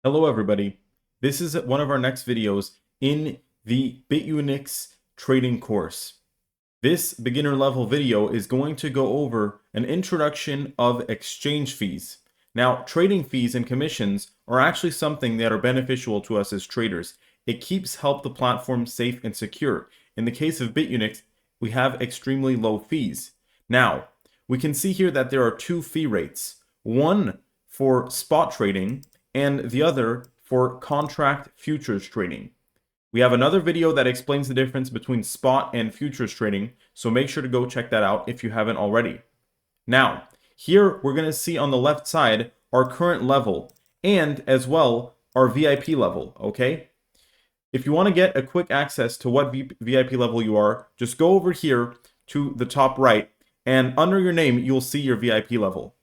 Hello everybody. This is one of our next videos in the Bitunix trading course. This beginner level video is going to go over an introduction of exchange fees. Now, trading fees and commissions are actually something that are beneficial to us as traders. It keeps the platform safe and secure. In the case of Bitunix, we have extremely low fees. Now, we can see here that there are two fee rates. One for spot trading and the other for contract futures trading. We have another video that explains the difference between spot and futures trading, so make sure to go check that out if you haven't already. Now, here we're going to see on the left side our current level and as well our VIP level, okay? If you want to get a quick access to what VIP level you are, just go over here to the top right and under your name you'll see your VIP level.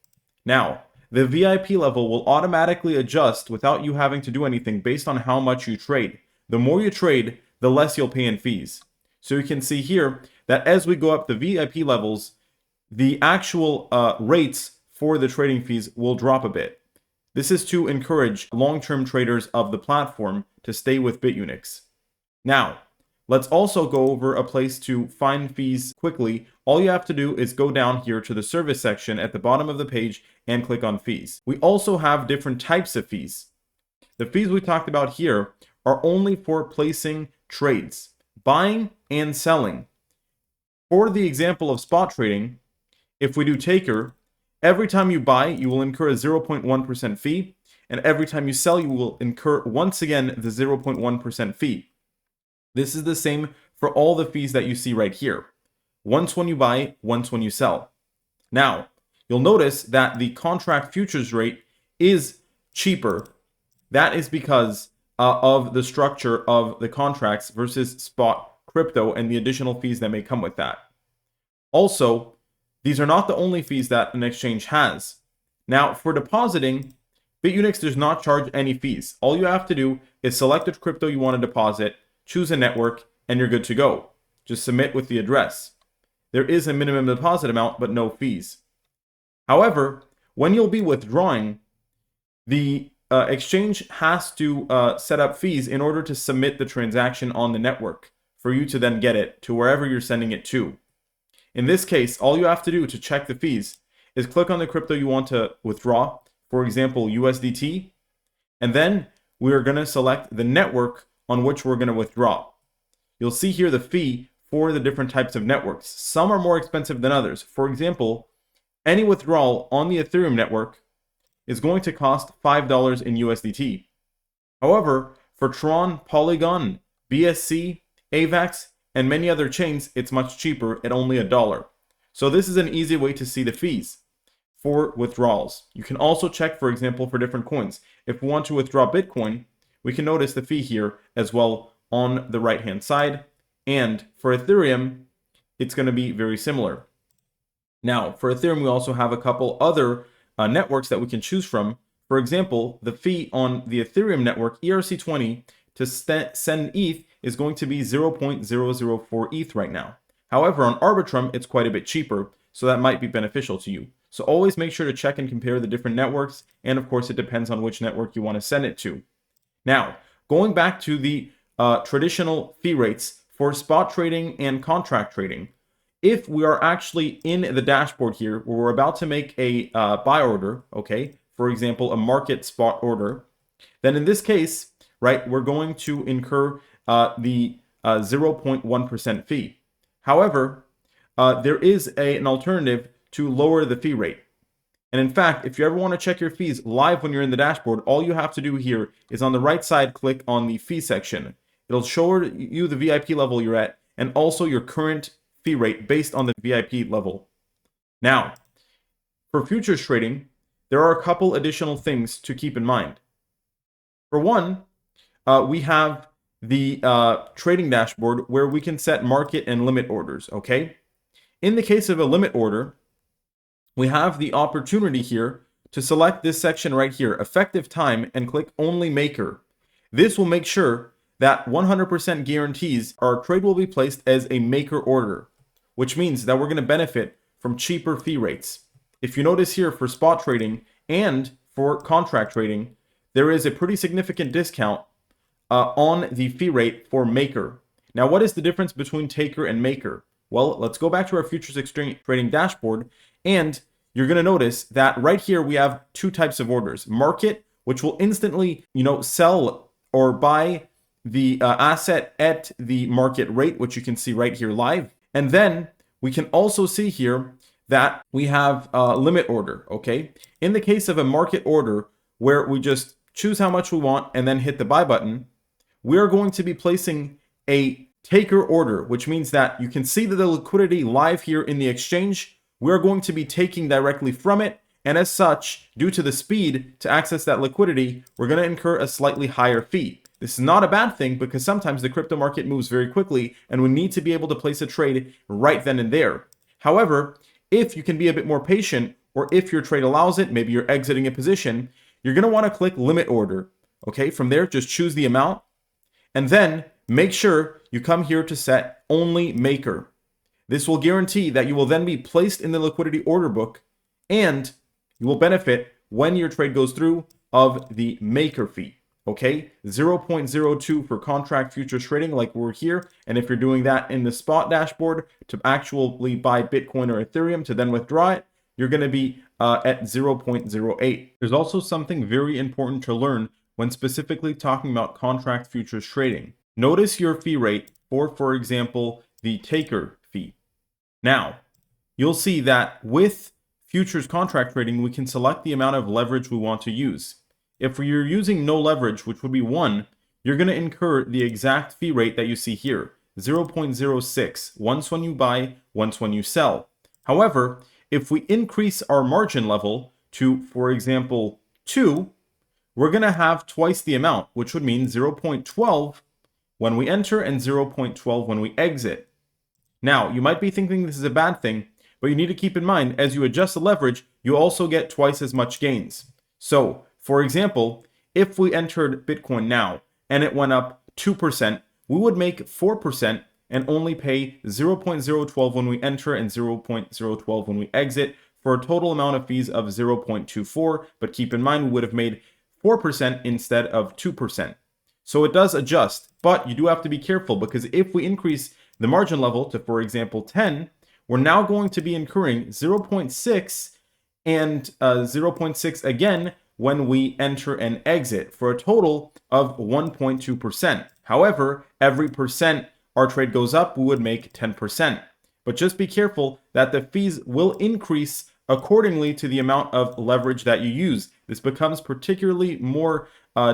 Now, the VIP level will automatically adjust without you having to do anything based on how much you trade. The more you trade, the less you'll pay in fees. So you can see here that as we go up the VIP levels, the actual rates for the trading fees will drop a bit. This is to encourage long-term traders of the platform to stay with Bitunix. Now, let's also go over a place to find fees quickly. All you have to do is go down here to the service section at the bottom of the page and click on fees. We also have different types of fees. The fees we talked about here are only for placing trades, buying and selling. For the example of spot trading, if we do taker, every time you buy, you will incur a 0.1% fee, and every time you sell, you will incur once again the 0.1% fee. This is the same for all the fees that you see right here. Once when you buy, once when you sell. Now, you'll notice that the contract futures rate is cheaper. That is because of the structure of the contracts versus spot crypto and the additional fees that may come with that. Also, these are not the only fees that an exchange has. Now, for depositing, Bitunix does not charge any fees. All you have to do is select which crypto you want to deposit, choose a network, and you're good to go. Just submit with the address. There is a minimum deposit amount, but no fees. However, when you'll be withdrawing, the exchange has to set up fees in order to submit the transaction on the network for you to then get it to wherever you're sending it to. In this case, all you have to do to check the fees is click on the crypto you want to withdraw, for example, USDT, and then we are going to select the network on which we're going to withdraw. You'll see here the fee for the different types of networks. Some are more expensive than others. For example, any withdrawal on the Ethereum network is going to cost $5 in USDT. However, for Tron, Polygon, BSC, AVAX, and many other chains, it's much cheaper at only $1. So this is an easy way to see the fees for withdrawals. You can also check, for example, for different coins. If we want to withdraw Bitcoin, we can notice the fee here as well on the right-hand side. And for Ethereum, it's going to be very similar. Now, for Ethereum, we also have a couple other networks that we can choose from. For example, the fee on the Ethereum network, ERC20, to send ETH is going to be 0.004 ETH right now. However, on Arbitrum, it's quite a bit cheaper, so that might be beneficial to you. So always make sure to check and compare the different networks, and of course, it depends on which network you want to send it to. Now, going back to the traditional fee rates for spot trading and contract trading, if we are actually in the dashboard here, where we're about to make a buy order, okay, for example, a market spot order, then in this case, right, we're going to incur the 0.1% fee. However, there is an alternative to lower the fee rate. And in fact, if you ever want to check your fees live when you're in the dashboard, all you have to do here is on the right side, click on the fee section. It'll show you the VIP level you're at and also your current fee rate based on the VIP level. Now, for futures trading, there are a couple additional things to keep in mind. For one, we have the trading dashboard where we can set market and limit orders, okay? In the case of a limit order, we have the opportunity here to select this section right here, effective time, and click only maker. This will make sure that 100% guarantees our trade will be placed as a maker order, which means that we're going to benefit from cheaper fee rates. If you notice here for spot trading and for contract trading, there is a pretty significant discount on the fee rate for maker. Now, what is the difference between taker and maker? Well, let's go back to our futures exchange trading dashboard, and you're going to notice that right here we have two types of orders. Market, which will instantly, sell or buy the asset at the market rate, which you can see right here live. And then we can also see here that we have a limit order, okay? In the case of a market order where we just choose how much we want and then hit the buy button, we are going to be placing a taker order, which means that you can see that the liquidity live here in the exchange. We're going to be taking directly from it. And as such, due to the speed to access that liquidity, we're going to incur a slightly higher fee. This is not a bad thing because sometimes the crypto market moves very quickly and we need to be able to place a trade right then and there. However, if you can be a bit more patient, or if your trade allows it, maybe you're exiting a position, you're going to want to click limit order. Okay, from there, just choose the amount and then make sure you come here to set only maker. This will guarantee that you will then be placed in the liquidity order book and you will benefit when your trade goes through of the maker fee. Okay, 0.02 for contract futures trading like we're here. And if you're doing that in the spot dashboard to actually buy Bitcoin or Ethereum to then withdraw it, you're going to be at 0.08. There's also something very important to learn when specifically talking about contract futures trading. Notice your fee rate for example, the taker fee. Now, you'll see that with futures contract trading, we can select the amount of leverage we want to use. If you're using no leverage, which would be 1, you're going to incur the exact fee rate that you see here, 0.06, once when you buy, once when you sell. However, if we increase our margin level to, for example, 2, we're going to have twice the amount, which would mean 0.12 when we enter and 0.12 when we exit. Now, you might be thinking this is a bad thing, but you need to keep in mind, as you adjust the leverage, you also get twice as much gains. So, for example, if we entered Bitcoin now and it went up 2%, we would make 4% and only pay 0.012 when we enter and 0.012 when we exit, for a total amount of fees of 0.24. But keep in mind, we would have made 4% instead of 2%. So it does adjust, but you do have to be careful because if we increase the margin level to, for example, 10, we're now going to be incurring 0.6 and 0.6 again when we enter and exit, for a total of 1.2%. However, every percent our trade goes up, we would make 10%. But just be careful that the fees will increase accordingly to the amount of leverage that you use. This becomes particularly more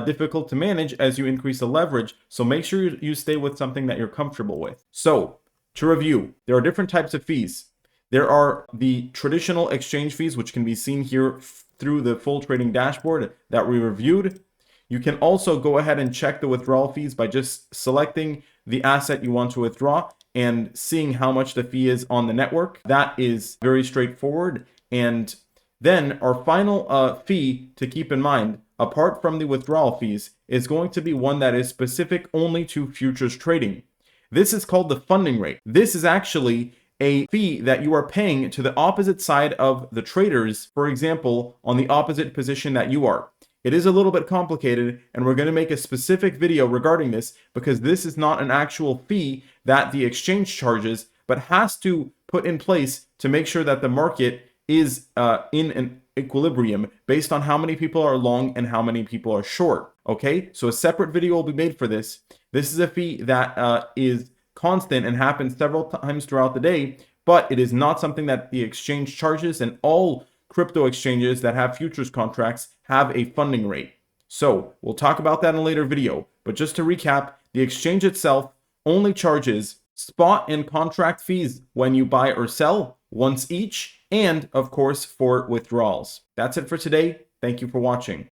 difficult to manage as you increase the leverage, so make sure you stay with something that you're comfortable with. So, to review, there are different types of fees. There are the traditional exchange fees, which can be seen here through the full trading dashboard that we reviewed. You can also go ahead and check the withdrawal fees by just selecting the asset you want to withdraw and seeing how much the fee is on the network. That is very straightforward. And then our final fee to keep in mind, apart from the withdrawal fees, is going to be one that is specific only to futures trading. This is called the funding rate. This is actually a fee that you are paying to the opposite side of the traders, for example, on the opposite position that you are. It is a little bit complicated, and we're going to make a specific video regarding this because this is not an actual fee that the exchange charges, but has to put in place to make sure that the market is in an equilibrium based on how many people are long and how many people are short. Okay, so a separate video will be made for this. This is a fee that is constant and happens several times throughout the day, but it is not something that the exchange charges, and all crypto exchanges that have futures contracts have a funding rate. So we'll talk about that in a later video, but just to recap, the exchange itself only charges spot and contract fees when you buy or sell once each, and of course for withdrawals. That's it for today. Thank you for watching.